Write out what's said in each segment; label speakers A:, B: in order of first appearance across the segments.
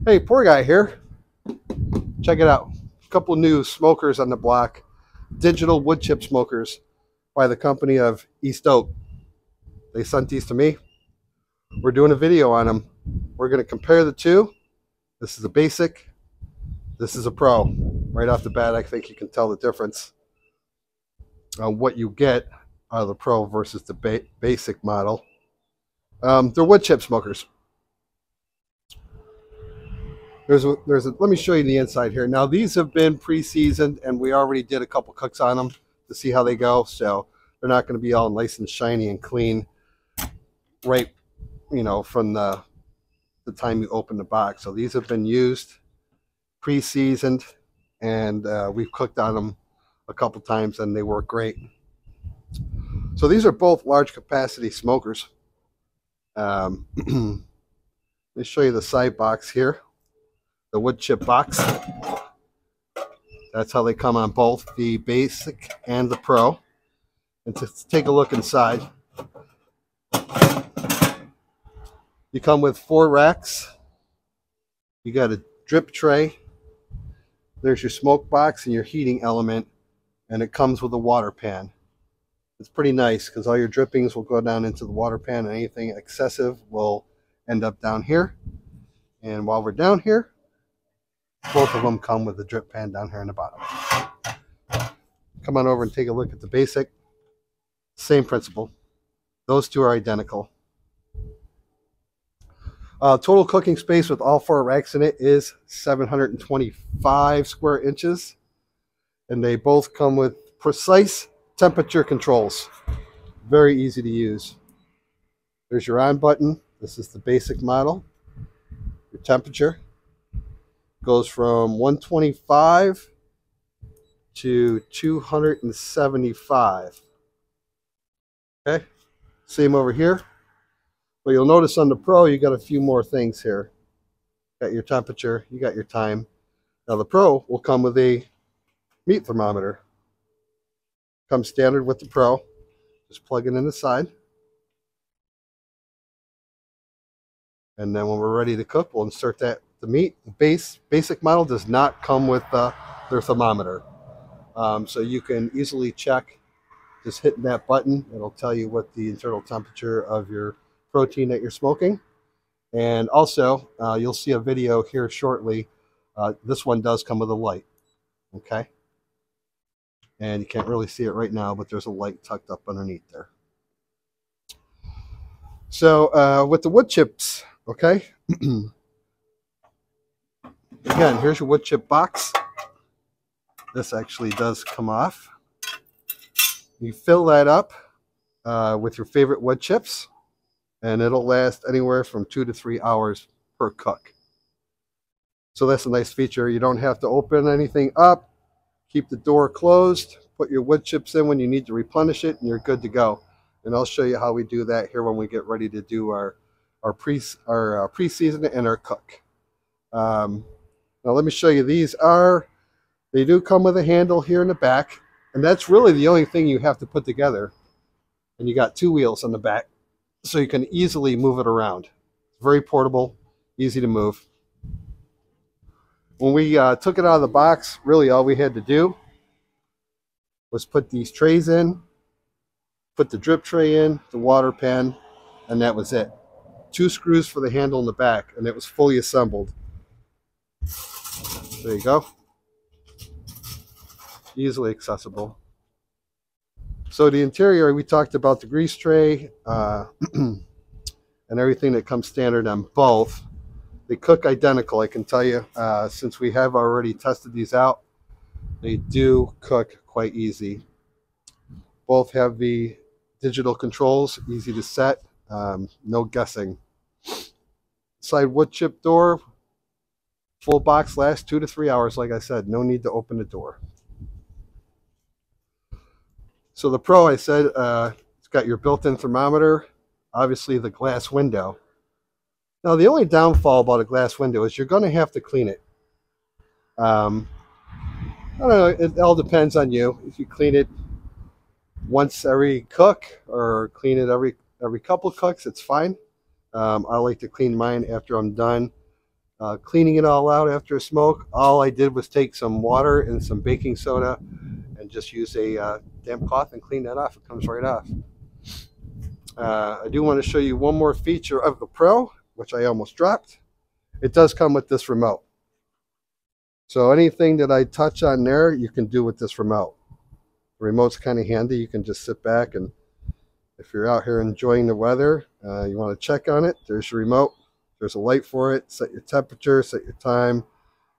A: Hey, poor guy here. Check it out. A couple new smokers on the block. Digital wood chip smokers by the company of East Oak. They sent these to me. We're doing a video on them. We're going to compare the two. This is a basic. This is a pro. Right off the bat, I think you can tell the difference on what you get out of the pro versus the basic model. They're wood chip smokers. Let me show you the inside here. Now these have been pre-seasoned and we already did a couple cooks on them to see how they go. So they're not going to be all nice and shiny and clean right, from the time you open the box. So these have been used, pre-seasoned, and we've cooked on them a couple times and they work great. So these are both large capacity smokers. Let me show you the side box here. The wood chip box. That's how they come on both the basic and the pro. And to take a look inside, you come with 4 racks. You got a drip tray. There's your smoke box and your heating element, and it comes with a water pan. It's pretty nice because all your drippings will go down into the water pan, and anything excessive will end up down here. And while we're down here, both of them come with the drip pan down here in the bottom. Come on over and take a look at the basic. Same principle. Those two are identical. Total cooking space with all 4 racks in it is 725 square inches. And they both come with precise temperature controls. Very easy to use. There's your on button. This is the basic model. Your temperature goes from 125 to 275. Okay, same over here. But you'll notice on the Pro, you got a few more things here. Got your temperature, you got your time. Now the Pro will come with a meat thermometer. Comes standard with the Pro. Just plug it in the side. And then when we're ready to cook, we'll insert that. The meat basic model does not come with their thermometer. So you can easily check just hitting that button. It'll tell you what the internal temperature of your protein that you're smoking. And also, you'll see a video here shortly. This one does come with a light. Okay. And you can't really see it right now, but there's a light tucked up underneath there. So with the wood chips, okay. Again, here's your wood chip box. This actually does come off. You fill that up with your favorite wood chips, and it'll last anywhere from 2 to 3 hours per cook. So that's a nice feature. You don't have to open anything up. Keep the door closed. Put your wood chips in when you need to replenish it, and you're good to go. And I'll show you how we do that here when we get ready to do our pre-season and our cook. Now let me show you. They do come with a handle here in the back, and that's really the only thing you have to put together. And you got 2 wheels on the back, so you can easily move it around. It's very portable, easy to move. When we took it out of the box, really all we had to do was put these trays in, put the drip tray in, the water pan, and that was it. 2 screws for the handle in the back, and it was fully assembled. There you go. Easily accessible. So the interior, we talked about the grease tray and everything that comes standard on both. They cook identical, I can tell you. Since we have already tested these out, they do cook quite easy. Both have the digital controls, easy to set, no guessing. Side wood chip door, full box lasts 2 to 3 hours, like I said. No need to open the door. So the Pro, I said, it's got your built-in thermometer, obviously the glass window. Now the only downfall about a glass window is you're going to have to clean it. I don't know, it all depends on you. If you clean it once every cook or clean it every couple cooks, it's fine. I like to clean mine after I'm done. Cleaning it all out after a smoke, all I did was take some water and some baking soda and just use a damp cloth and clean that off. It comes right off. I do want to show you one more feature of the Pro, which I almost dropped. It does come with this remote. So anything that I touch on there, you can do with this remote. The remote's kind of handy. You can just sit back, and if you're out here enjoying the weather, you want to check on it, there's your remote. There's a light for it. Set your temperature, set your time,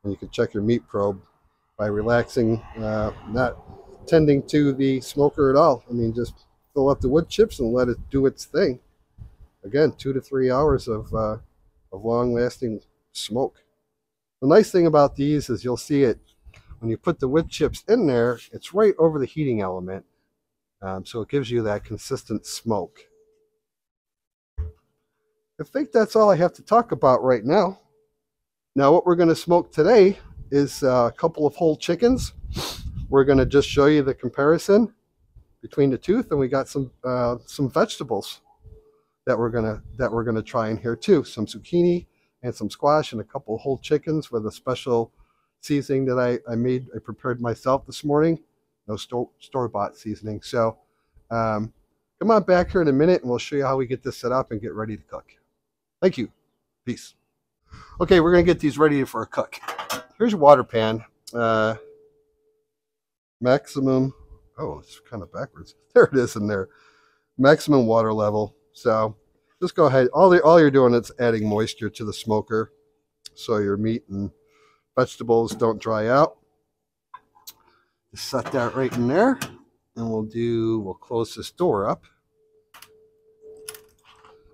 A: and you can check your meat probe by relaxing, not tending to the smoker at all. I mean, just fill up the wood chips and let it do its thing. Again, 2 to 3 hours of long-lasting smoke. The nice thing about these is you'll see it when you put the wood chips in there, it's right over the heating element. So it gives you that consistent smoke. I think that's all I have to talk about right now. Now what we're going to smoke today is a couple of whole chickens. We're going to just show you the comparison between the two, and we got some vegetables that we're gonna try in here too. Some zucchini and some squash and a couple of whole chickens with a special seasoning that I prepared myself this morning. No store-bought seasoning. So come on back here in a minute and we'll show you how we get this set up and get ready to cook. Thank you. Peace. Okay, we're going to get these ready for a cook. Here's your water pan. Maximum, oh, it's kind of backwards. There it is in there. Maximum water level. So just go ahead. All you're doing is adding moisture to the smoker so your meat and vegetables don't dry out. Just set that right in there, and we'll close this door up.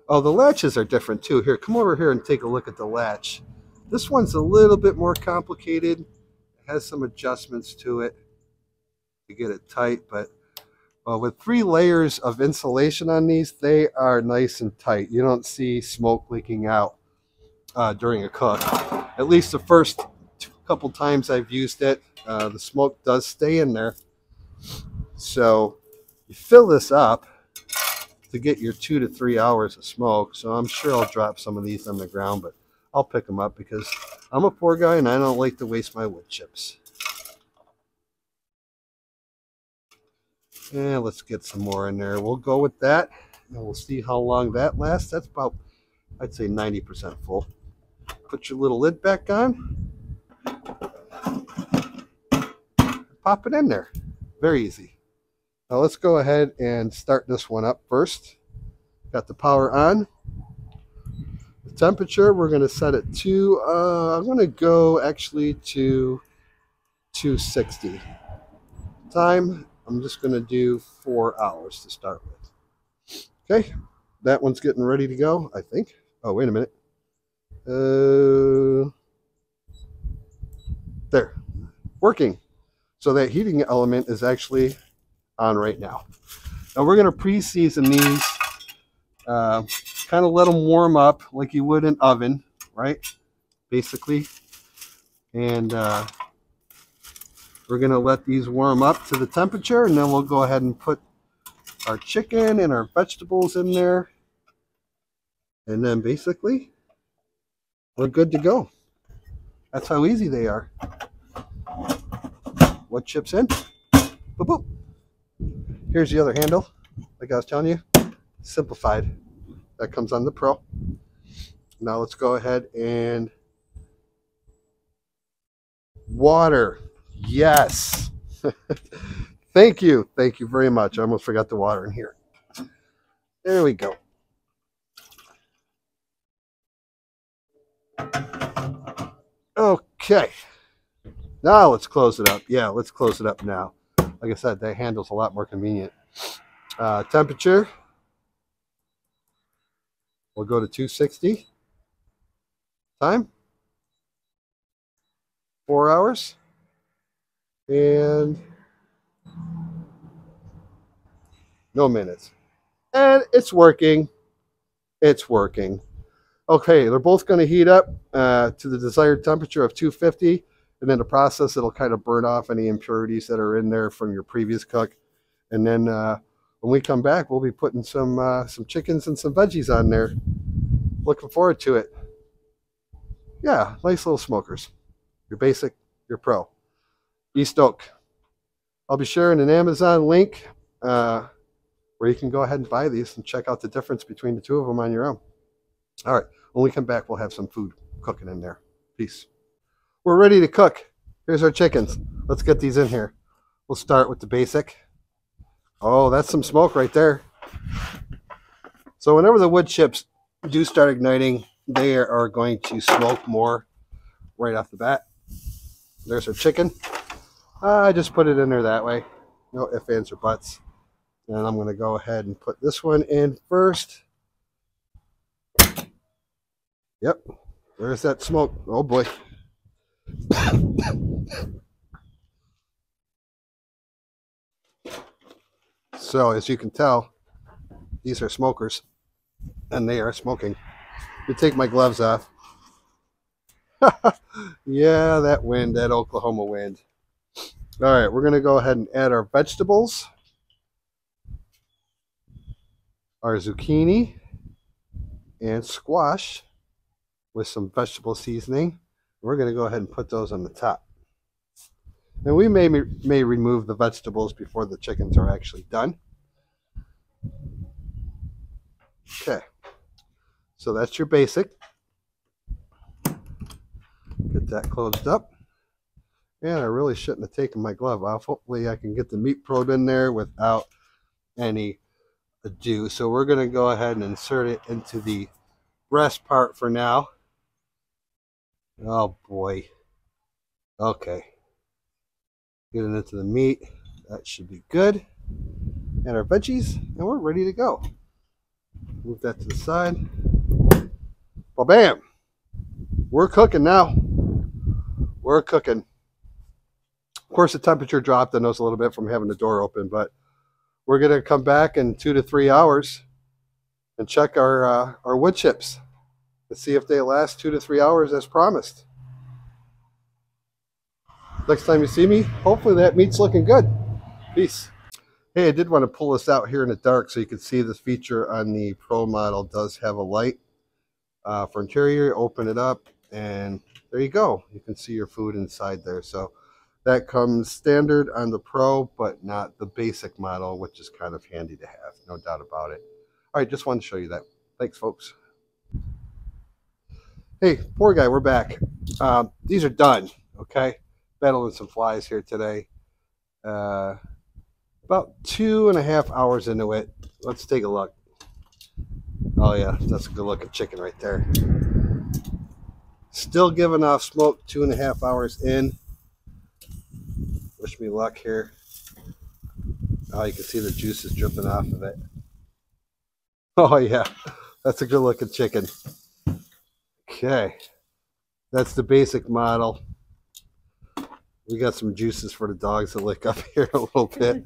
A: Oh, the latches are different too. Here, come over here and take a look at the latch. This one's a little bit more complicated. It has some adjustments to it to get it tight, but with 3 layers of insulation on these, they are nice and tight. You don't see smoke leaking out during a cook. At least the first couple times I've used it, the smoke does stay in there. So you fill this up to get your 2 to 3 hours of smoke. So I'm sure I'll drop some of these on the ground, but I'll pick them up because I'm a poor guy and I don't like to waste my wood chips. And let's get some more in there. We'll go with that and we'll see how long that lasts. That's about, I'd say 90% full. Put your little lid back on. Pop it in there. Very easy. Now let's go ahead and start this one up first. Got the power on. The temperature, we're going to set it to, I'm going to go actually to 260. Time, I'm just going to do 4 hours to start with. Okay, that one's getting ready to go, I think. Oh, wait a minute. There, working. So that heating element is actually on right now. Now we're going to pre-season these, kind of let them warm up like you would an oven, right? Basically. And we're going to let these warm up to the temperature, and then we'll go ahead and put our chicken and our vegetables in there. And then basically, we're good to go. That's how easy they are. What chips in? Boop, boop. Here's the other handle, like I was telling you, simplified. That comes on the Pro. Now let's go ahead and water. Yes. Thank you very much. I almost forgot the water in here. There we go. Okay. Now let's close it up. Yeah, let's close it up now. Like I said, that handle's a lot more convenient. Temperature, we'll go to 260. Time, 4 hours. And no minutes. And it's working. It's working. Okay, they're both going to heat up to the desired temperature of 250. And then the process, it'll kind of burn off any impurities that are in there from your previous cook. And then when we come back, we'll be putting some chickens and some veggies on there. Looking forward to it. Yeah, nice little smokers. Your basic, your pro. East Oak. I'll be sharing an Amazon link where you can go ahead and buy these and check out the difference between the two of them on your own. All right, when we come back, we'll have some food cooking in there. Peace. We're ready to cook. Here's our chickens. Let's get these in here. We'll start with the basic. Oh, that's some smoke right there. So whenever the wood chips do start igniting, they are going to smoke more right off the bat. There's our chicken. I just put it in there that way. No ifs, ands, or buts. And I'm going to go ahead and put this one in first. Yep, there's that smoke. Oh boy. So as you can tell, these are smokers, and they are smoking. Let me take my gloves off. Yeah, that wind, that Oklahoma wind. All right, we're going to go ahead and add our vegetables, our zucchini and squash with some vegetable seasoning. We're going to go ahead and put those on the top. And we may remove the vegetables before the chickens are actually done. Okay, so that's your basic. Get that closed up. And I really shouldn't have taken my glove off. Hopefully I can get the meat probe in there without any ado. So we're going to go ahead and insert it into the breast part for now. Oh boy. Okay. Get it into the meat. That should be good. And our veggies, and we're ready to go. Move that to the side. Well, bam! We're cooking now. We're cooking. Of course, the temperature dropped on those a little bit from having the door open, but we're going to come back in 2 to 3 hours and check our wood chips to see if they last 2 to 3 hours as promised. Next time you see me, hopefully that meat's looking good. Peace. Hey, I did want to pull this out here in the dark so you can see this feature on the Pro model does have a light for interior. Open it up and there you go. You can see your food inside there. So that comes standard on the Pro, but not the basic model, which is kind of handy to have, no doubt about it. All right, just wanted to show you that. Thanks, folks. Hey, poor guy, we're back. These are done, okay? Battling some flies here today. About 2.5 hours into it. Let's take a look. Oh yeah, that's a good looking chicken right there. Still giving off smoke 2.5 hours in. Wish me luck here. Oh, you can see the juices dripping off of it. Oh yeah, that's a good looking chicken. Okay, that's the basic model. We got some juices for the dogs to lick up here a little bit.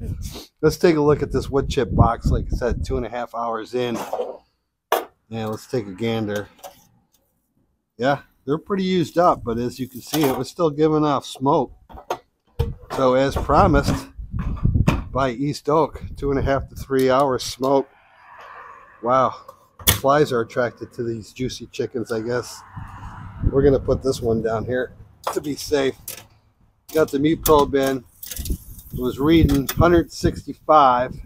A: Let's take a look at this wood chip box. Like I said, 2.5 hours in. Yeah, let's take a gander. Yeah, they're pretty used up, but as you can see, it was still giving off smoke. So as promised by East Oak, 2.5 to 3 hours smoke. Wow, flies are attracted to these juicy chickens, I guess. We're gonna put this one down here to be safe. Got the meat probe in. It was reading 165.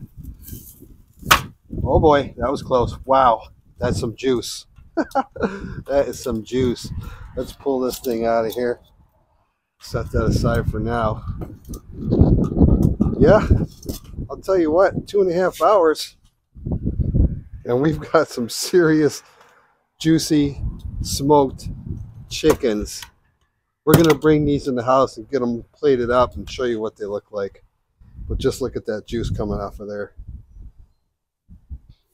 A: Oh boy, that was close. Wow, that's some juice. That is some juice. Let's pull this thing out of here. Set that aside for now. Yeah, I'll tell you what, 2.5 hours. And we've got some serious, juicy, smoked chickens. We're going to bring these in the house and get them plated up and show you what they look like. But just look at that juice coming off of there.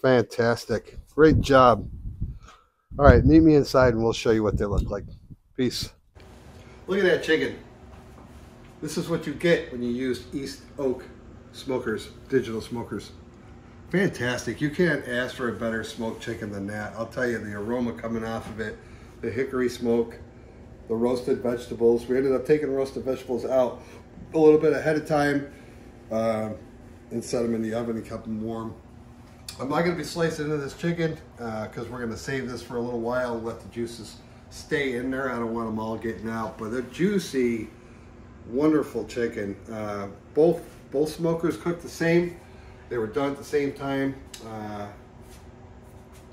A: Fantastic. Great job. All right, meet me inside and we'll show you what they look like. Peace. Look at that chicken. This is what you get when you use East Oak smokers, digital smokers. Fantastic. You can't ask for a better smoked chicken than that. I'll tell you, the aroma coming off of it, the hickory smoke, the roasted vegetables. We ended up taking roasted vegetables out a little bit ahead of time and set them in the oven and kept them warm. I'm not going to be slicing into this chicken because we're going to save this for a little while and let the juices stay in there. I don't want them all getting out, but they're juicy, wonderful chicken. Both smokers cooked the same. They were done at the same time.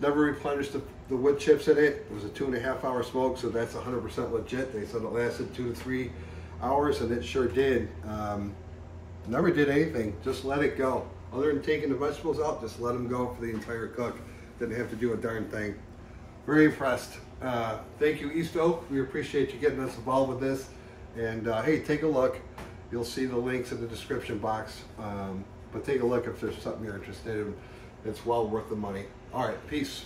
A: Never replenished the wood chips in it. It was a 2.5 hour smoke, so that's 100% legit. They said it lasted 2 to 3 hours, and it sure did. Never did anything, just let it go. Other than taking the vegetables out, just let them go for the entire cook. Didn't have to do a darn thing. Very impressed. Thank you, East Oak. We appreciate you getting us involved with this. And hey, take a look. You'll see the links in the description box. But take a look if there's something you're interested in. It's well worth the money. All right, peace.